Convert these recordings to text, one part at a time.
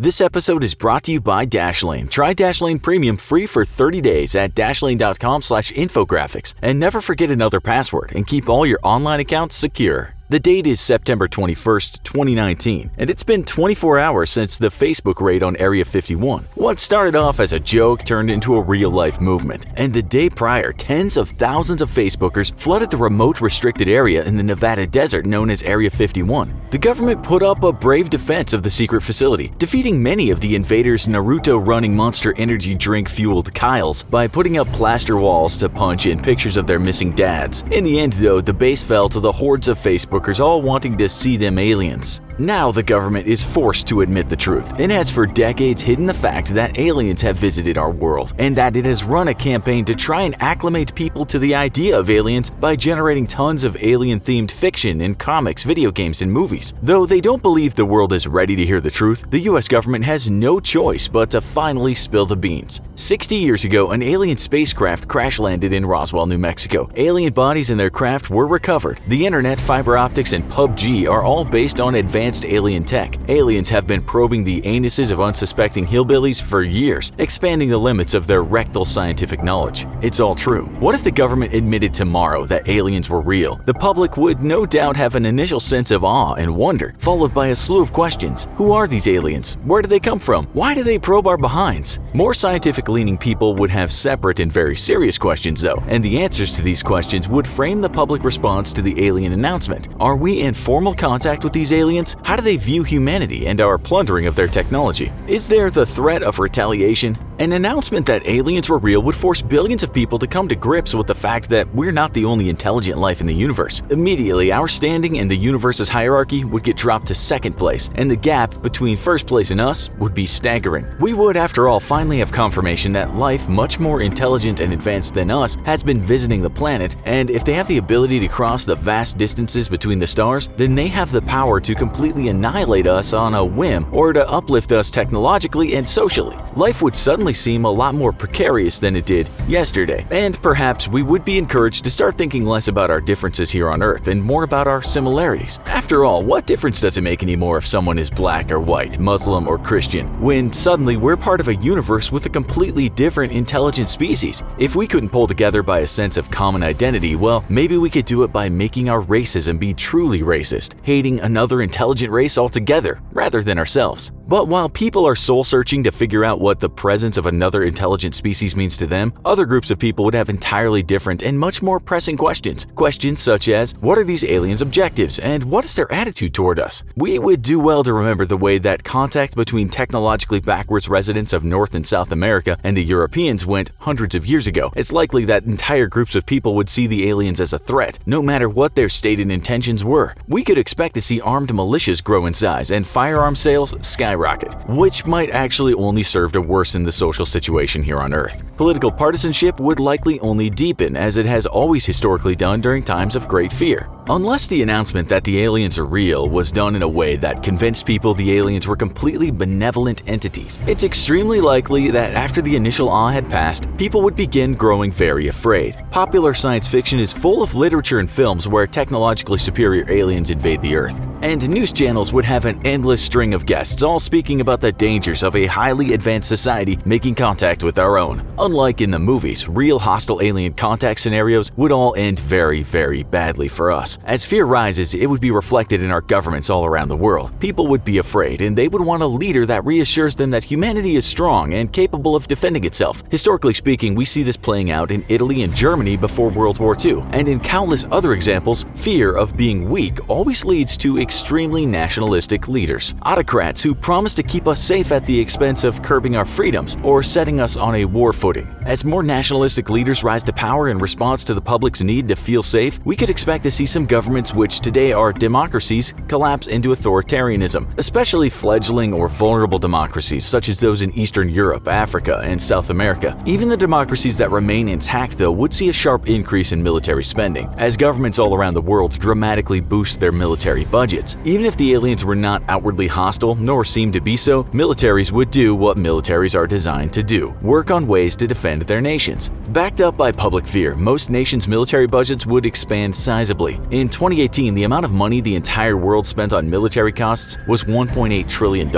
This episode is brought to you by Dashlane. Try Dashlane Premium free for 30 days at dashlane.com/infographics. And never forget another password and keep all your online accounts secure. The date is September 21st, 2019, and it's been 24 hours since the Facebook raid on Area 51. What started off as a joke turned into a real-life movement, and the day prior, tens of thousands of Facebookers flooded the remote restricted area in the Nevada desert known as Area 51. The government put up a brave defense of the secret facility, defeating many of the invaders' Naruto-running Monster Energy drink-fueled Kyles by putting up plaster walls to punch in pictures of their missing dads. In the end, though, the base fell to the hordes of Facebookers all wanting to see them aliens. Now the government is forced to admit the truth and has for decades hidden the fact that aliens have visited our world, and that it has run a campaign to try and acclimate people to the idea of aliens by generating tons of alien-themed fiction in comics, video games, and movies. Though they don't believe the world is ready to hear the truth, the US government has no choice but to finally spill the beans. 60 years ago, an alien spacecraft crash-landed in Roswell, New Mexico. Alien bodies in their craft were recovered. The internet, fiber optics, and PUBG are all based on advanced alien tech. Aliens have been probing the anuses of unsuspecting hillbillies for years, expanding the limits of their rectal scientific knowledge. It's all true. What if the government admitted tomorrow that aliens were real? The public would no doubt have an initial sense of awe and wonder, followed by a slew of questions. Who are these aliens? Where do they come from? Why do they probe our behinds? More scientific-leaning people would have separate and very serious questions, though, and the answers to these questions would frame the public response to the alien announcement. Are we in formal contact with these aliens? How do they view humanity and our plundering of their technology? Is there the threat of retaliation? An announcement that aliens were real would force billions of people to come to grips with the fact that we're not the only intelligent life in the universe. Immediately, our standing in the universe's hierarchy would get dropped to second place, and the gap between first place and us would be staggering. We would, after all, finally have confirmation that life much more intelligent and advanced than us has been visiting the planet, and if they have the ability to cross the vast distances between the stars, then they have the power to completely annihilate us on a whim or to uplift us technologically and socially. Life would suddenly seem a lot more precarious than it did yesterday, and perhaps we would be encouraged to start thinking less about our differences here on Earth and more about our similarities. After all, what difference does it make anymore if someone is black or white, Muslim or Christian, when suddenly we're part of a universe with a completely different intelligent species? If we couldn't pull together by a sense of common identity, well, maybe we could do it by making our racism be truly racist, hating another intelligent race altogether, rather than ourselves. But while people are soul-searching to figure out what the presence of another intelligent species means to them, other groups of people would have entirely different and much more pressing questions. Questions such as, what are these aliens' objectives, and what is their attitude toward us? We would do well to remember the way that contact between technologically backwards residents of North and South America and the Europeans went hundreds of years ago. It's likely that entire groups of people would see the aliens as a threat, no matter what their stated intentions were. We could expect to see armed militias grow in size and firearm sales skyrocket, which might actually only serve to worsen the social situation here on Earth. Political partisanship would likely only deepen, as it has always historically done during times of great fear. Unless the announcement that the aliens are real was done in a way that convinced people the aliens were completely benevolent entities, it's extremely likely that after the initial awe had passed, people would begin growing very afraid. Popular science fiction is full of literature and films where technologically superior aliens invade the Earth, and news channels would have an endless string of guests all speaking about the dangers of a highly advanced society making contact with our own. Unlike in the movies, real hostile alien contact scenarios would all end very, very badly for us. As fear rises, it would be reflected in our governments all around the world. People would be afraid, and they would want a leader that reassures them that humanity is strong and capable of defending itself. Historically speaking, we see this playing out in Italy and Germany before World War II, and in countless other examples, fear of being weak always leads to extremely nationalistic leaders. Autocrats who promise to keep us safe at the expense of curbing our freedoms or setting us on a war footing. As more nationalistic leaders rise to power in response to the public's need to feel safe, we could expect to see some governments which today are democracies collapse into authoritarianism, especially fledgling or vulnerable democracies such as those in Eastern Europe, Africa, and South America. Even the democracies that remain intact, though, would see a sharp increase in military spending, as governments all around the world dramatically boost their military budgets. Even if the aliens were not outwardly hostile, nor seem to be so, militaries would do what militaries are designed to do: work on ways to defend their nations. Backed up by public fear, most nations' military budgets would expand sizably. In 2018, the amount of money the entire world spent on military costs was $1.8 trillion.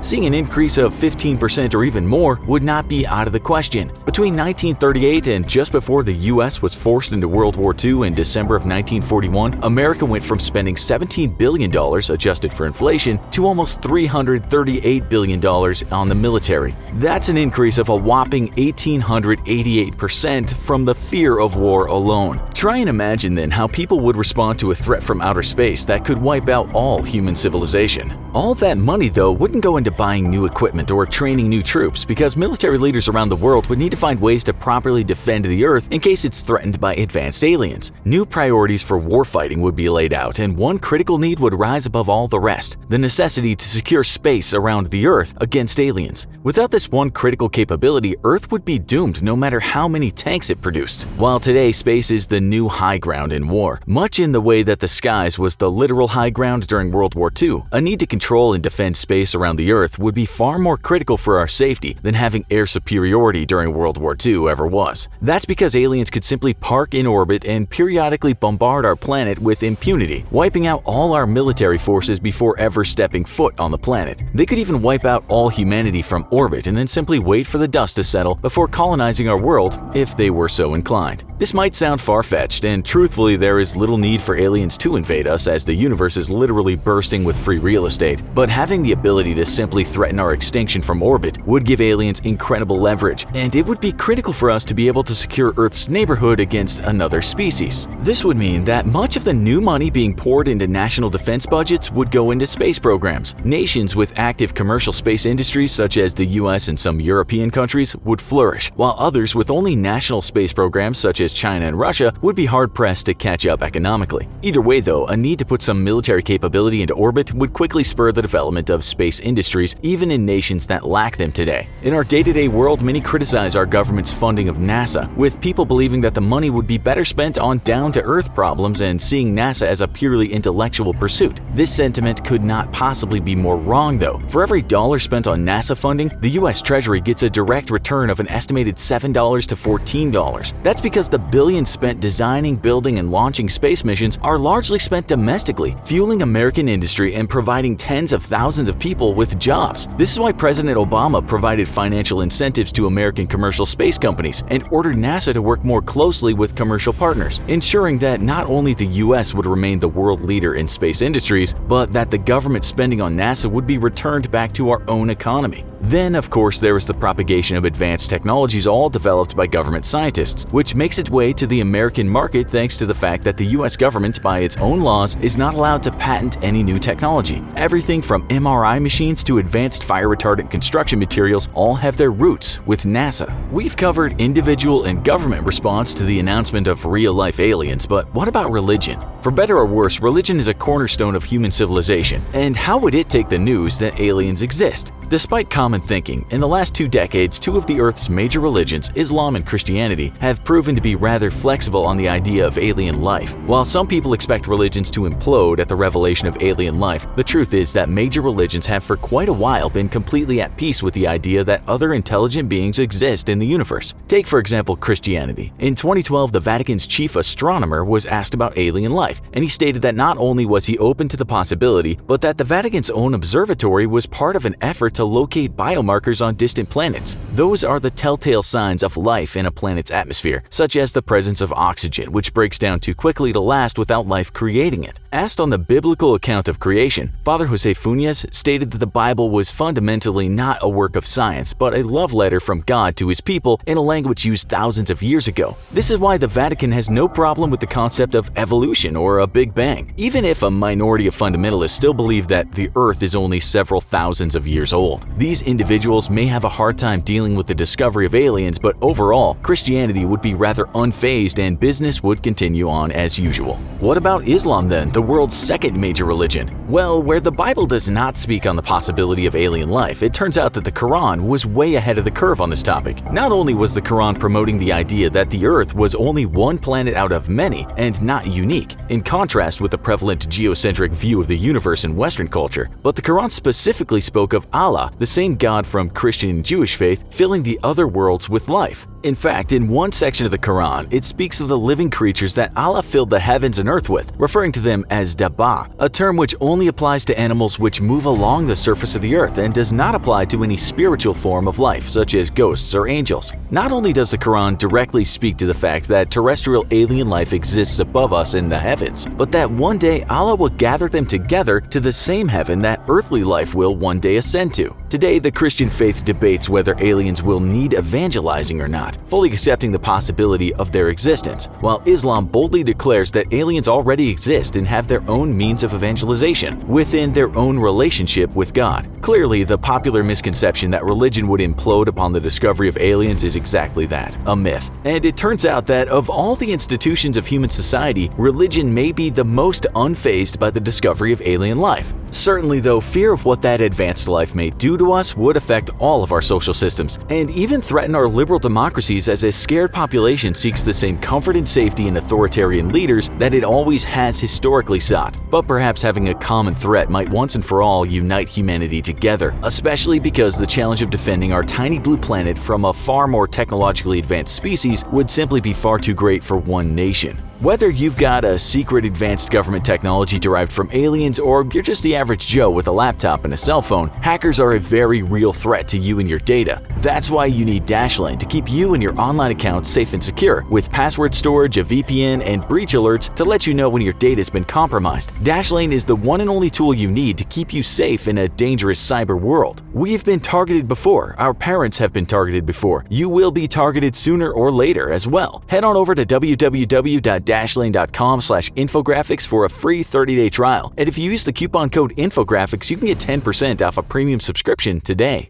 Seeing an increase of 15% or even more would not be out of the question. Between 1938 and just before the U.S. was forced into World War II in December of 1941, America went from spending $17 billion adjusted for inflation to almost $338 billion on the military. That's an increase of a whopping 1,888% from the fear of war alone. Try and imagine then how people would respond to a threat from outer space that could wipe out all human civilization. All that money, though, wouldn't go into buying new equipment or training new troops, because military leaders around the world would need to find ways to properly defend the Earth in case it's threatened by advanced aliens. New priorities for warfighting would be laid out, and one critical need would rise above all the rest: the necessity to secure space around the Earth against aliens. Without this one critical capability, Earth would be doomed no matter how many tanks it produced. While today space is the new high ground in war, much in the way that the skies was the literal high ground during World War II, a need to control and defend space around the Earth would be far more critical for our safety than having air superiority during World War II ever was. That's because aliens could simply park in orbit and periodically bombard our planet with impunity, wiping out all our military forces before ever stepping foot on the planet. They could even wipe out all humanity from orbit and then simply wait for the dust to settle before colonizing our world if they were so inclined. This might sound far-fetched, and truthfully there is little need for aliens to invade us, as the universe is literally bursting with free real estate, but having the ability to simply threaten our extinction from orbit would give aliens incredible leverage, and it would be critical for us to be able to secure Earth's neighborhood against another species. This would mean that much of the new money being poured into national defense budgets would go into space programs. Nations with active commercial space industries such as the US and some European countries would flourish, while others with only national space programs such as China and Russia would be hard-pressed to catch up economically. Either way though, a need to put some military capability into orbit would quickly spur the development of space industries even in nations that lack them today. In our day-to-day world, many criticize our government's funding of NASA, with people believing that the money would be better spent on down-to-earth problems and seeing NASA as a purely intellectual pursuit. This sentiment could not possibly be more wrong though. For every dollar spent on NASA funding, the US Treasury gets a direct return of an estimated $7 to $14. That's because the billions spent designing, building, and launching space missions are largely spent domestically, fueling American industry and providing tens of thousands of people with jobs. This is why President Obama provided financial incentives to American commercial space companies and ordered NASA to work more closely with commercial partners, ensuring that not only the US would remain the world leader in space industries, but that the government spending on NASA would be returned back to our own economy. Then, of course, there was the propagation of advanced technologies, all developed by government scientists, which makes its way to the American market thanks to the fact that the US government, by its own laws, is not allowed to patent any new technology. Everything from MRI machines to advanced fire-retardant construction materials all have their roots with NASA. We've covered individual and government response to the announcement of real-life aliens, but what about religion? For better or worse, religion is a cornerstone of human civilization, and how would it take the news that aliens exist? Despite common thinking, in the last 2 decades, 2 of the Earth's major religions, Islam and Christianity, have proven to be rather flexible on the idea of alien life. While some people expect religions to implode at the revelation of alien life, the truth is that major religions have for quite a while been completely at peace with the idea that other intelligent beings exist in the universe. Take, for example, Christianity. In 2012, the Vatican's chief astronomer was asked about alien life, and he stated that not only was he open to the possibility, but that the Vatican's own observatory was part of an effort to locate biomarkers on distant planets. Those are the telltale signs of life in a planet's atmosphere, such as the presence of oxygen, which breaks down too quickly to last without life creating it. Asked on the biblical account of creation, Father Jose Funes stated that the Bible was fundamentally not a work of science, but a love letter from God to his people in a language used thousands of years ago. This is why the Vatican has no problem with the concept of evolution or a Big Bang, even if a minority of fundamentalists still believe that the Earth is only several thousands of years old. These individuals may have a hard time dealing with the discovery of aliens, but overall, Christianity would be rather unfazed and business would continue on as usual. What about Islam then, the world's second major religion? Well, where the Bible does not speak on the possibility of alien life, it turns out that the Quran was way ahead of the curve on this topic. Not only was the Quran promoting the idea that the Earth was only one planet out of many and not unique, in contrast with the prevalent geocentric view of the universe in Western culture, but the Quran specifically spoke of Allah Allah, the same God from Christian and Jewish faith, filling the other worlds with life. In fact, in one section of the Quran, it speaks of the living creatures that Allah filled the heavens and earth with, referring to them as dabba, a term which only applies to animals which move along the surface of the earth and does not apply to any spiritual form of life, such as ghosts or angels. Not only does the Quran directly speak to the fact that terrestrial alien life exists above us in the heavens, but that one day Allah will gather them together to the same heaven that earthly life will one day ascend to. Today, the Christian faith debates whether aliens will need evangelizing or not, fully accepting the possibility of their existence, while Islam boldly declares that aliens already exist and have their own means of evangelization within their own relationship with God. Clearly, the popular misconception that religion would implode upon the discovery of aliens is exactly that, a myth. And it turns out that of all the institutions of human society, religion may be the most unfazed by the discovery of alien life. Certainly, though, fear of what that advanced life may do to us would affect all of our social systems and even threaten our liberal democracies, as a scared population seeks the same comfort and safety in authoritarian leaders that it always has historically sought. But perhaps having a common threat might once and for all unite humanity together, especially because the challenge of defending our tiny blue planet from a far more technologically advanced species would simply be far too great for one nation. Whether you've got a secret advanced government technology derived from aliens or you're just the average Joe with a laptop and a cell phone, hackers are a very real threat to you and your data. That's why you need Dashlane to keep you and your online accounts safe and secure, with password storage, a VPN, and breach alerts to let you know when your data's been compromised. Dashlane is the one and only tool you need to keep you safe in a dangerous cyber world. We've been targeted before, our parents have been targeted before, you will be targeted sooner or later as well. Head on over to www.dashlane.com/infographics for a free 30-day trial. And if you use the coupon code INFOGRAPHICS, you can get 10% off a premium subscription today.